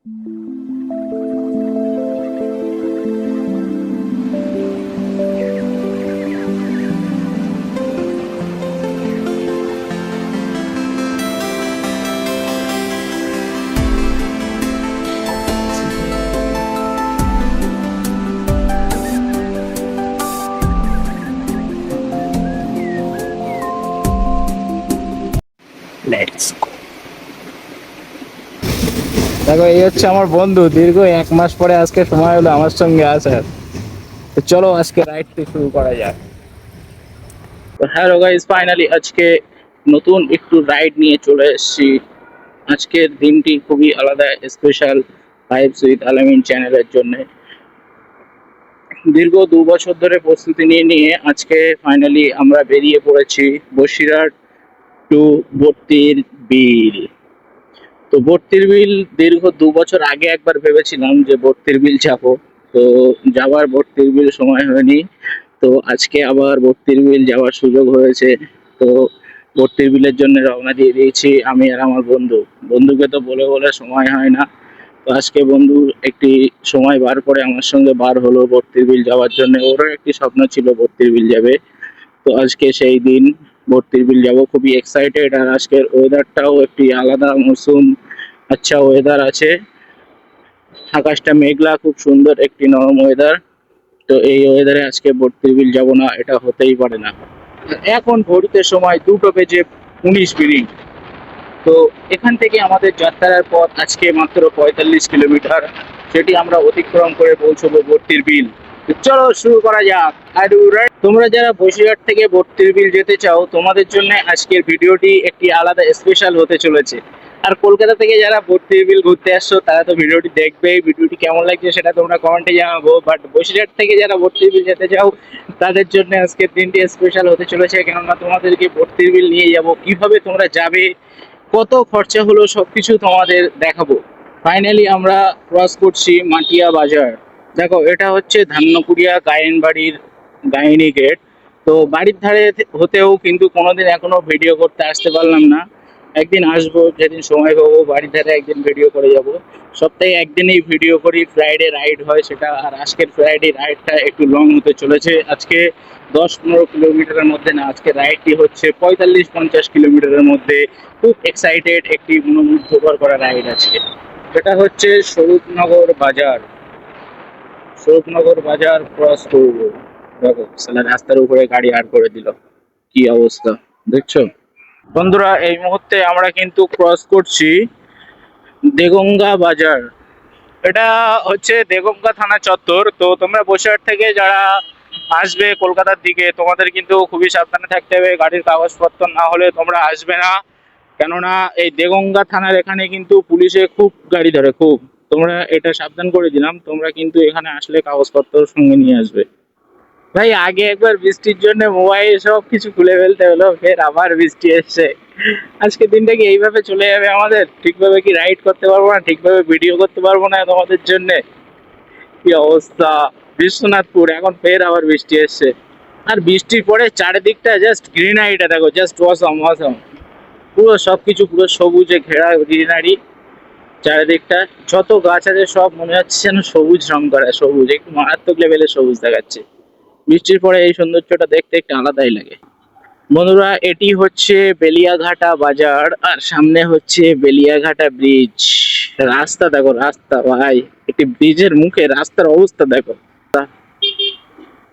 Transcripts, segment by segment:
দেখো, এই হচ্ছে আমার বন্ধু। দীর্ঘ 1 মাস পরে আজকে সময় হলো আমার সঙ্গে আসার। তো চলো আজকে রাইডটি শুরু করা যাক। তো হ্যালো গাইস, ফাইনালি আজকে নতুন একটু রাইড নিয়ে চলে এসেছি। আজকের দিনটি খুবই আলাদা, স্পেশাল ভাইবস উইথ আলামিন চ্যানেলের জন্য। দীর্ঘ 2 বছর ধরে প্রস্তুতি নিয়ে আজকে ফাইনালি আমরা বেরিয়ে পড়েছি বসিরহাট টু বর্তির বিল। তো বর্তির বিল দীর্ঘ 2 বছর আগে একবার ভেবেছিলাম যে বর্তির বিল যাবো। তো যাবার বর্তির বিল সময় হয়নি। তো আজকে আবার বর্তির বিল যাওয়ার সুযোগ হয়েছে। তো বর্তির বিলের জন্য রওনা দিয়ে দিয়েছি আমি আর আমার বন্ধু। বন্ধুকে তো বলে বলে সময় হয় না। তো আজকে বন্ধু একটি সময় বার করে আমার সঙ্গে বার হলো বর্তির বিল যাওয়ার জন্য। ওরও একটি স্বপ্ন ছিল বর্তির বিল যাবে। তো আজকে সেই দিন, বর্তির বিল যাব, খুবই এক্সাইটেড। আর আজকের ওয়েদারটাও একটি আলাদা মৌসুম, আচ্ছা ওয়েদার আছে। আকাশটা মেঘলা, খুব সুন্দর একটি নরম ওয়েদার। তো এই ওয়েদারে আজকে বর্তির বিল যাব না, এটা হতেই পারে না। এখন ঘড়িতে সময় 2:19। তো এখান থেকে আমাদের যাত্রার পথ আজকে মাত্র 45 কিলোমিটার। সেটি আমরা অতিক্রম করে পৌঁছবো বর্তির বিল। তো চলো শুরু করা যাক। আর তোমরা যারা বসিরহাট থেকে বর্তির বিল যেতে চাও, তোমাদের জন্য আজকের ভিডিওটি একটি আলাদা স্পেশাল হতে চলেছে। আর কলকাতা থেকে যারা বর্তির বিল ঘুরতে আসছো তারা তো ভিডিওটি দেখবেই। ভিডিওটি কেমন লাগছে সেটা তোমরা কমেন্টে জানাবো। বাট বসিরহাট থেকে যারা বর্তির বিল যেতে চাও তাদের জন্য আজকের দিনটি স্পেশাল হতে চলেছে, কেননা তোমাদেরকে বর্তির বিল নিয়ে যাব, কিভাবে তোমরা যাবে, কত খরচা হলো, সবকিছু তোমাদের দেখাবো। ফাইনালি আমরা ক্রস করছি মাটিয়া বাজার। দেখো, এটা হচ্ছে ধান্যকুড়িয়া গায়েন বাড়ির গাইনি গেট। তো বাড়ির ধারে হতেও কিন্তু কোনোদিন এখনো ভিডিও করতে আসতে পারলাম না। একদিন আসবো, যেদিন সময় পাবো বাড়ির ধারে একদিন ভিডিও করে যাব। সপ্তাহে একদিনই ভিডিও করি, ফ্রাইডে রাইড হয় সেটা। আর আজকের ফ্রাইডে রাইডটা একটু লং হতে চলেছে। আজকে 10-15 কিলোমিটারের মধ্যে না, আজকে রাইডটি হচ্ছে 45-50 কিলোমিটারের মধ্যে। খুব এক্সাইটেড, একটি মনোমুগ্ধকর করা রাইড আজকে। এটা হচ্ছে স্বরূপনগর বাজার। স্বরূপনগর বাজার ক্রস করবো। দেখো সালা রাস্তার উপরে গাড়ি আড় করে দিল, কি অবস্থা দেখছো বন্ধুরা। এই মুহূর্তে আমরা কিন্তু ক্রস করছি দেগঙ্গা বাজার। এটা হচ্ছে দেগঙ্গা থানা চত্বর। তো তোমরা বসিরহাট থেকে যারা আসবে কলকাতার দিকে, তোমাদের কিন্তু খুবই সাবধানে থাকতে হবে। গাড়ির কাগজপত্র না হলে তোমরা আসবে না, কেননা এই দেগঙ্গা থানার এখানে কিন্তু পুলিশে খুব গাড়ি ধরে, খুব। তোমরা এটা সাবধান করে দিলাম, তোমরা কিন্তু এখানে আসলে কাগজপত্র সঙ্গে নিয়ে আসবে। ভাই, আগে একবার বৃষ্টির জন্য মোবাইল সব কিছু খুলে ফেলতে হলো, ফের আবার বৃষ্টি এসছে। আজকে দিনটা কি এইভাবে চলে যাবে আমাদের? ঠিকভাবে কি রাইড করতে পারবো না, ঠিকভাবে ভিডিও করতে পারবো না তোমাদের জন্য? কি অবস্থা! বিশ্বনাথপুর, এখন ফের আবার বৃষ্টি এসছে। আর বৃষ্টির পরে চারিদিকটা জাস্ট গ্রিনারিটা দেখো, জাস্ট অসম অসম। পুরো সবকিছু পুরো সবুজে ঘেরা গ্রিনারি। চারিদিকটা যত গাছ আছে সব মনে হচ্ছে যেন সবুজ রং করা, সবুজ, একটু মারাত্মক লেভেলে সবুজ দেখাচ্ছে। বৃষ্টির পরে এই সৌন্দর্যটা দেখতে একটু আলাদাই লাগে। বন্ধুরা, এটি হচ্ছে বেলিয়াঘাটা বাজার, আর সামনে হচ্ছে বেলিয়াঘাটা ব্রিজ। রাস্তা দেখো, রাস্তা ভাই, একটি ব্রিজের মুখে রাস্তার অবস্থা দেখো,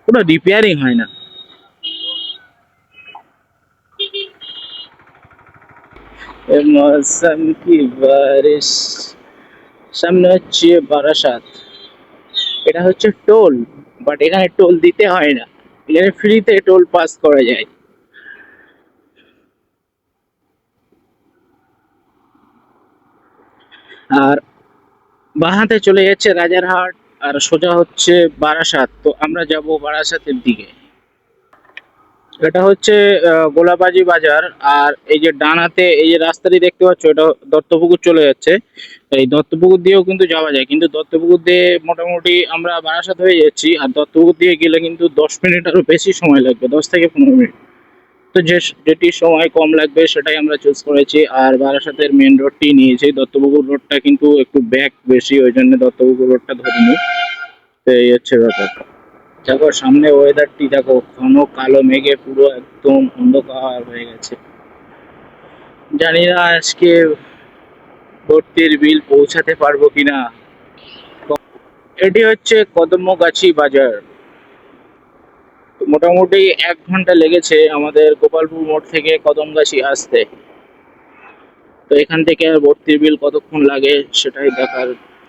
কোনো রিপেয়ারিং হয় না। মৌসম কি বারিশ। সামনে হচ্ছে বারাসাত। এটা হচ্ছে টোল, বাট এখানে টোল দিতে হয় না, এখানে ফ্রিতে টোল পাস করা যায়। আর বাঁহাতে চলে যাচ্ছে রাজারহাট, আর সোজা হচ্ছে বারাসাত। তো আমরা যাব বারাসাতের দিকে। এটা হচ্ছে গোলাবাজি বাজার। আর এই যে ডানাতে এই যে রাস্তাটি দেখতে পাচ্ছ, এটা দত্তপুকুর চলে যাচ্ছে। এই দত্তপুকুর দিয়েও কিন্তু যাওয়া যায়, কিন্তু দত্তপুকুর দিয়ে মোটামুটি আমরা বারাসাত হয়ে যাচ্ছি। আর দত্তপুকুর দিয়ে গেলে কিন্তু 10 মিনিট আরো বেশি সময় লাগবে, 10 থেকে 15 মিনিট। তো যেটি সময় কম লাগবে সেটাই আমরা চুজ করেছি, আর বারাসাতের মেন রোডটি নিয়েছি। দত্তপুকুর রোডটা কিন্তু একটু ব্যাক বেশি, ওই জন্য দত্তপুকুর রোডটা ধরিনি। তো এই হচ্ছে ব্যাপার। দেখো সামনে ওয়েদারটি দেখো, ঘন কালো মেঘে পুরো একদম অন্ধকার হয়ে গেছে। জানি না আজকে ভর্তির বিল পৌঁছাতে পারবো কিনা। এটি হচ্ছে কদমগাছি বাজার। মোটামুটি 1 ঘন্টা লেগেছে আমাদের গোপালপুর মোড় থেকে কদমগাছি আসতে। তো এখান থেকে আর ভর্তির বিল কতক্ষণ লাগে সেটাই দেখার।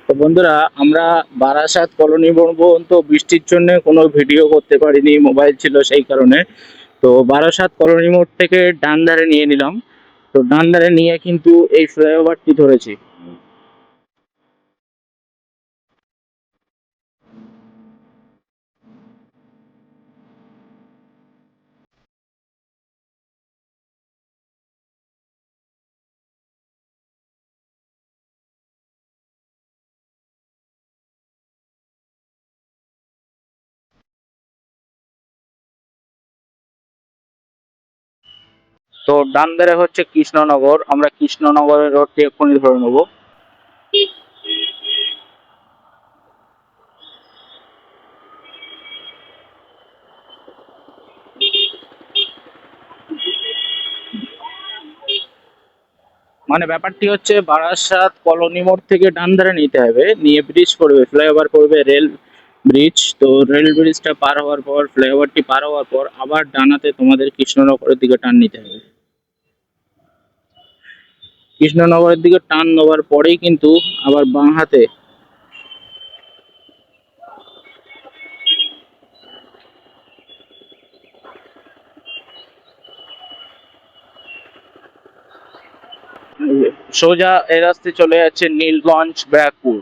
তো বন্ধুরা, আমরা বারাসাত কলোনি পর্যন্ত বৃষ্টির জন্য কোনো ভিডিও করতে পারিনি, মোবাইল ছিল সেই কারণে। তো বারাসাত কলোনি মোড় থেকে ডান ধারে নিয়ে নিলাম। তো ডান ধারে নিয়ে কিন্তু এই ফ্লাইওভারটি ধরেছি। তো ডান ধারে হচ্ছে কৃষ্ণনগর, আমরা কৃষ্ণনগরের রোডটি এক্ষুনি ধরে নেবো। মানে ব্যাপারটি হচ্ছে বারাসাত কলোনি মোড় থেকে ডান ধারে নিতে হবে, নিয়ে ব্রিজ করবে, ফ্লাইওভার করবে, রেল ব্রিজ। তো রেল ব্রিজটা পার হওয়ার পর, ফ্লাইওভারটি পার হওয়ার পর আবার ডানাতে তোমাদের কৃষ্ণনগরের দিকে টার্ন নিতে হবে। কৃষ্ণনগরের দিকে টার্ন নেওয়ার পরেই কিন্তু আবার বাঁ হাতে সোজা এ রাস্তায় চলে যাচ্ছে নীলগঞ্জ ব্যারাকপুর।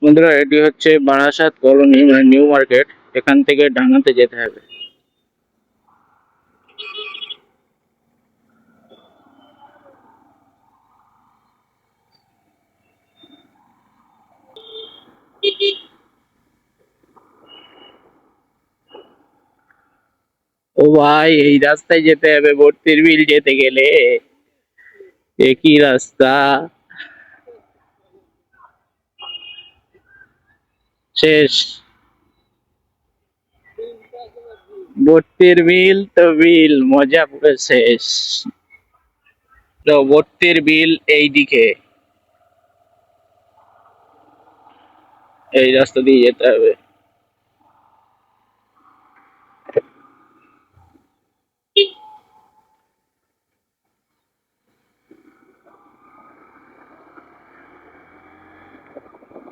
বন্ধুরা, এটি হচ্ছে বারাসাত কলোনি, মানে নিউ মার্কেট। এখান থেকে ডানাতে যেতে হবে। ও ভাই, এই রাস্তায় যেতে হবে ভর্তির বিল যেতে গেলে? একই রাস্তা, শেষ। ভর্তির বিল তো বিল, মজা পুরো শেষ। তো ভর্তির বিল এই দিকে, এই রাস্তা দিয়ে যেতে হবে।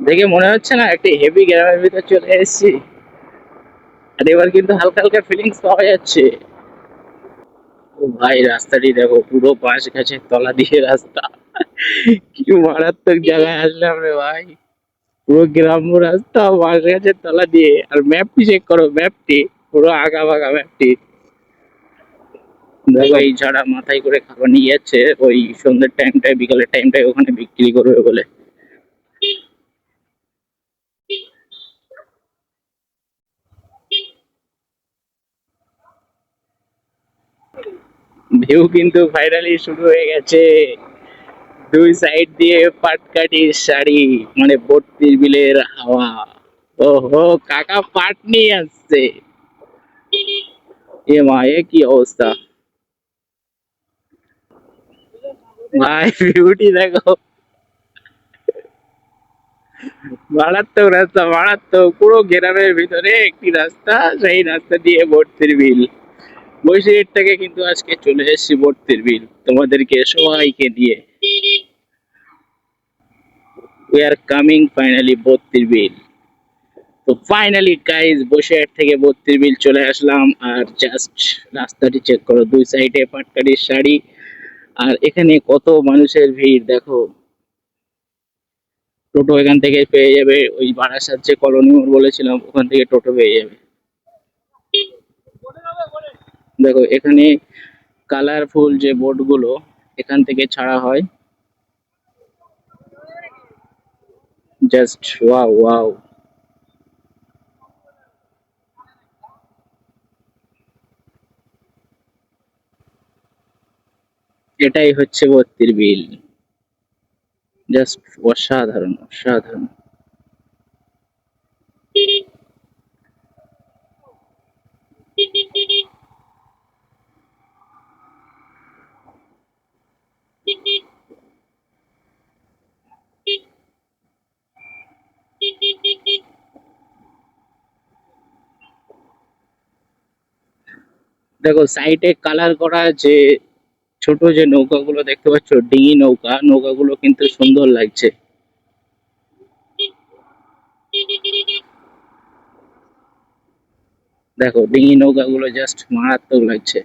দেখে মনে হচ্ছে না একটি হেভি গ্রামের ভিতর চলে এসেছি? আর এবার কিন্তু হালকা হালকা ফিলিংস পাওয়া যাচ্ছে। ও ভাই, রাস্তাটি দেখো, পুরো বাঁশ গাছের তলা দিয়ে রাস্তা। কি মারাত্মক জায়গায় আসলাম রে ভাই! পুরো গ্রাম্য রাস্তা বাঁশ গাছের তলা দিয়ে। আর ম্যাপটি চেক করো, ম্যাপটি পুরো আগা বাগা ম্যাপটি। দেখো এই ঝাড়া মাথায় করে খাবার নিয়ে যাচ্ছে, ওই সন্ধ্যের টাইমটায়, বিকালের টাইমটায় ওখানে বিক্রি করবে বলে। ভিউ কিন্তু ফাইনালি শুরু হয়ে গেছে। দুই সাইড দিয়ে পাটকাঠির শাড়ি, মানে ভর্তির বিলের হাওয়া। ওহো, কাকা পাট নিয়ে আসছে। এ মা, এ কি অবস্থা! ভাই বিউটি দেখো, মারাত্মক রাস্তা, মারাত্মক। পুরো গ্রামের ভিতরে একটি রাস্তা, সেই রাস্তা দিয়ে ভর্তির বিল। বৈশিষ্ট্য থেকে কিন্তু আজকে চলে এসেছি ভর্তির বিল তোমাদেরকে সবাইকে নিয়ে। উই আর কামিং ফাইনালি ভর্তির বিল। তো ফাইনালি গাইজ, বসিরহাট থেকে ভর্তির বিল চলে আসলাম। আর জাস্ট রাস্তাটি চেক করো, দুই সাইডে পাটকাঠির শাড়ি। আর এখানে কত মানুষের ভিড় দেখো। টোটো এখান থেকে পেয়ে যাবে, ওই বারাসাত যে কলোনি মোড় বলেছিলাম ওখান থেকে টোটো পেয়ে যাবে। দেখো এখানে কালারফুল যে বোটগুলো এখান থেকে ছাড়া হয়। Just wow wow. এটাই হচ্ছে বত্তির বিল। জাস্ট অসাধারণ অসাধারণ। দেখো সাইডে কালার করা যে ছোট যে নৌকাগুলো দেখতে পাচ্ছ, ডিঙি নৌকা, নৌকাগুলো কিন্তু সুন্দর লাগছে। দেখো ডিঙি নৌকাগুলো জাস্ট মারাত্মক লাগছে।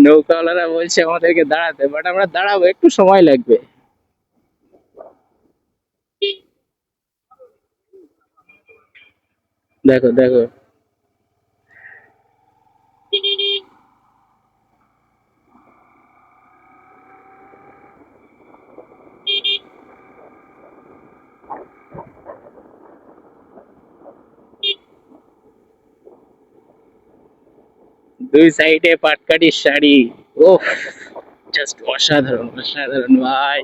নৌকাওয়ালারা বলছে আমাদেরকে দাঁড়াতে, বাট আমরা দাঁড়াবো, একটু সময় লাগবে। দেখো দেখো, দুই সাইডে পাটকাঠির শাড়ি। ওহ, জাস্ট অসাধারণ অসাধারণ ভাই।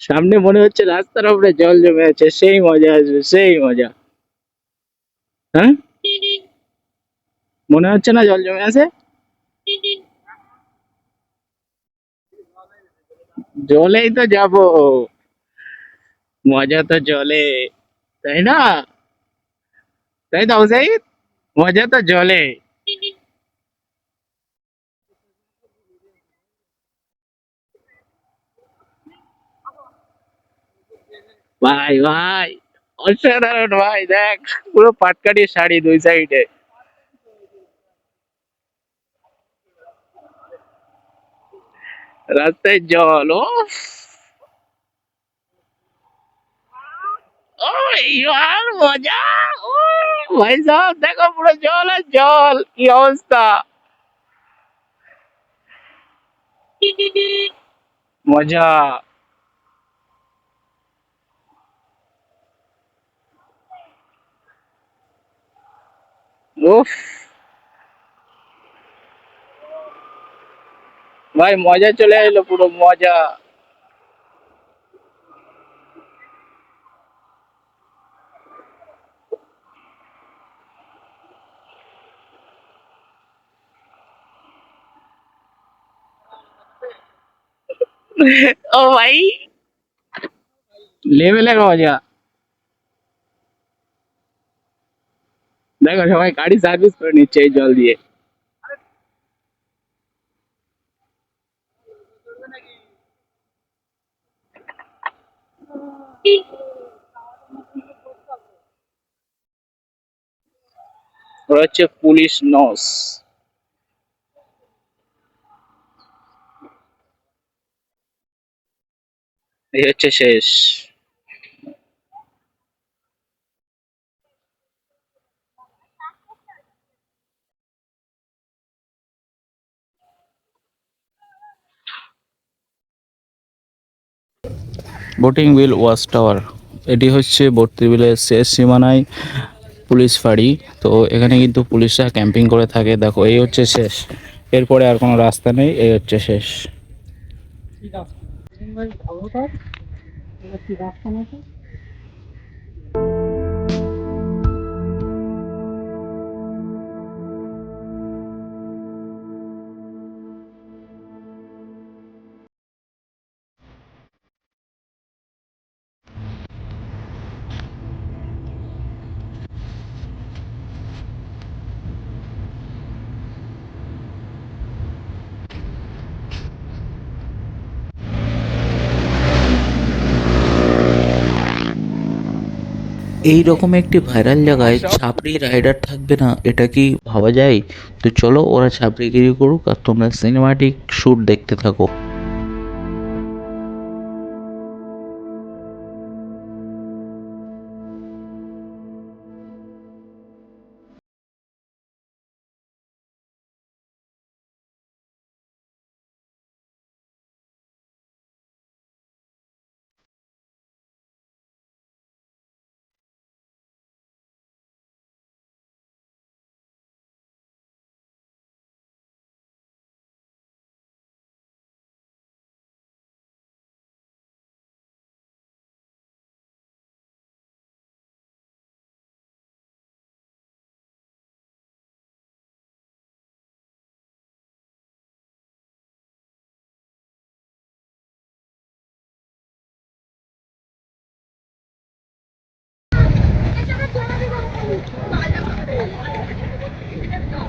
সামনে মনে হচ্ছে রাস্তার উপরে জল জমে আছে, সেই মজা আসবে, সেই মজা। হ্যাঁ, মনে হচ্ছে না জল জমে আছে? জলেই তো যাবো, মজা তো জলে, তাই না? তাই তো অবশ্যই, মজা তো জলে। ভাই ভাই, অসাধারণ ভাই, দেখ পুরো পাটকাঠির শাড়ি দুই সাইডে, রাস্তায় জল। ও ও, ইয়ার মজা। ও ভাই সাহেব, দেখো পুরো জল আর জল, কি অবস্থা। মজা। উফ ভাই, মজা চলে এলো, পুরো মজা। ও ভাই, লেভেলের মজা। দেখো সবাই গাড়ি সার্ভিস করে নিচ্ছে এই জল দিয়ে। ওরা হচ্ছে পুলিশ নস। এই হচ্ছে শেষ। বোটিং বিল ওয়াচ টাওয়ার, এটি হচ্ছে বর্তি বিলের শেষ সীমানায় পুলিশ ফাঁড়ি। তো এখানে কিন্তু পুলিশরা ক্যাম্পিং করে থাকে। দেখো এই হচ্ছে শেষ, এরপরে আর কোনো রাস্তা নেই, এই হচ্ছে শেষ। এই রকম একটি ভাইরাল জায়গায় ছাপড়ি রাইডার থাকবে না, এটা কি ভাবা যায়? তো চলো ওরা ছাপড়িগিরি করুক আর তোমরা সিনেমাটিক শ্যুট দেখতে থাকো।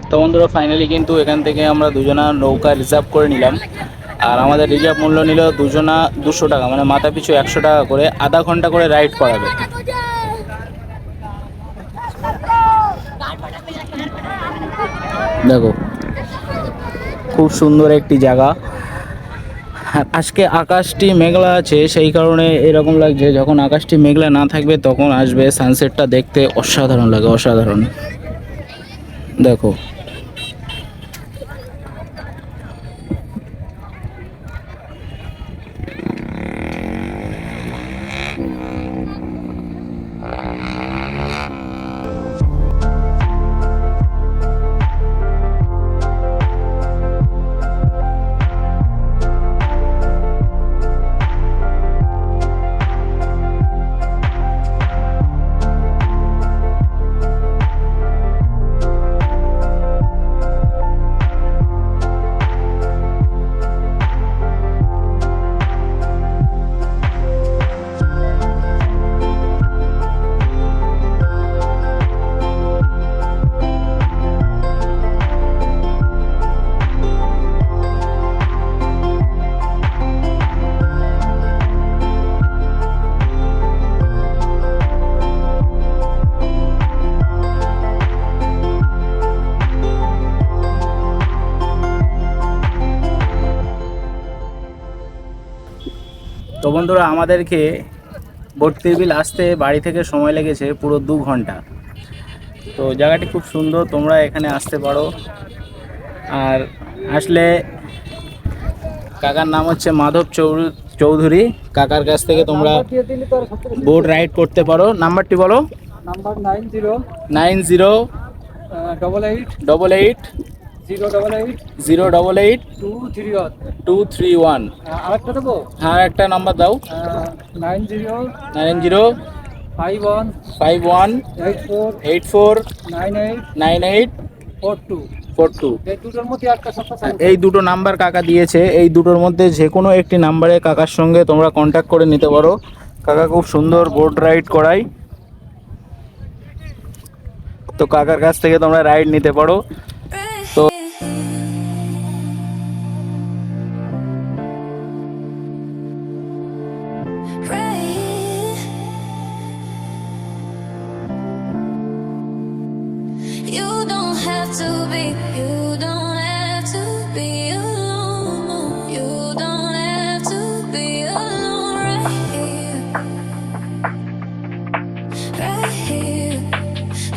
তো বন্ধুরা ফাইনালি কিন্তু এখান থেকে আমরা দুজনা নৌকা রিজার্ভ করে নিলাম। আর আমাদের রিজার্ভ মূল্য নিল দুজনা 200 টাকা, মানে মাথা পিছু 100 টাকা করে, আধা ঘন্টা করে রাইড করাবে। দেখো খুব সুন্দর একটি জায়গা। আর আজকে আকাশটি মেঘলা আছে, সেই কারণে এরকম লাগছে। যখন আকাশটি মেঘলা না থাকবে তখন আসবে সানসেটটা দেখতে অসাধারণ লাগে, অসাধারণ। দেখো তো বন্ধুরা আমাদেরকে ভর্তির বিল আসতে বাড়ি থেকে সময় লেগেছে পুরো 2 ঘন্টা। তো জায়গাটি খুব সুন্দর, তোমরা এখানে আসতে পারো। আর আসলে কাকার নাম হচ্ছে মাধব চৌধুরী। কাকার কাছ থেকে তোমরা বোট রাইড করতে পারো। নাম্বারটি বলো। নাম্বার 908888 088 231। আরেকটা দেবো, হ্যাঁ একটা নাম্বার দাও। 90 51 51 84 98 42। 42। এই দুটোর মধ্যে একটা সপ্তাহ এই দুটো নাম্বার কাকা দিয়েছে, এই দুটোর মধ্যে যে কোনো একটি নাম্বারে কাকার সঙ্গে তোমরা কন্ট্যাক্ট করে নিতে পারো। কাকা খুব সুন্দর বোট রাইড করায়, তো কাকার কাছ থেকে তোমরা রাইড নিতে পারো। তো You don't have to be, you don't have to be alone. You don't have to be alone right here. Right here,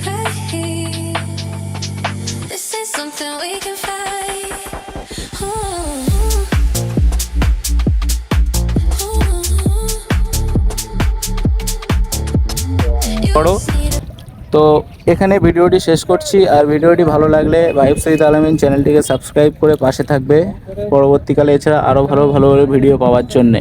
right here. This is something we can fight. করো। তো এখানে ভিডিওটি শেষ করছি। আর ভিডিওটি ভালো লাগলে ভাইব সৈয়দ আলামিন চ্যানেলটিকে সাবস্ক্রাইব করে পাশে থাকবে পরবর্তীকালে এছাড়া আরও ভালো ভালো ভিডিও পাওয়ার জন্যে।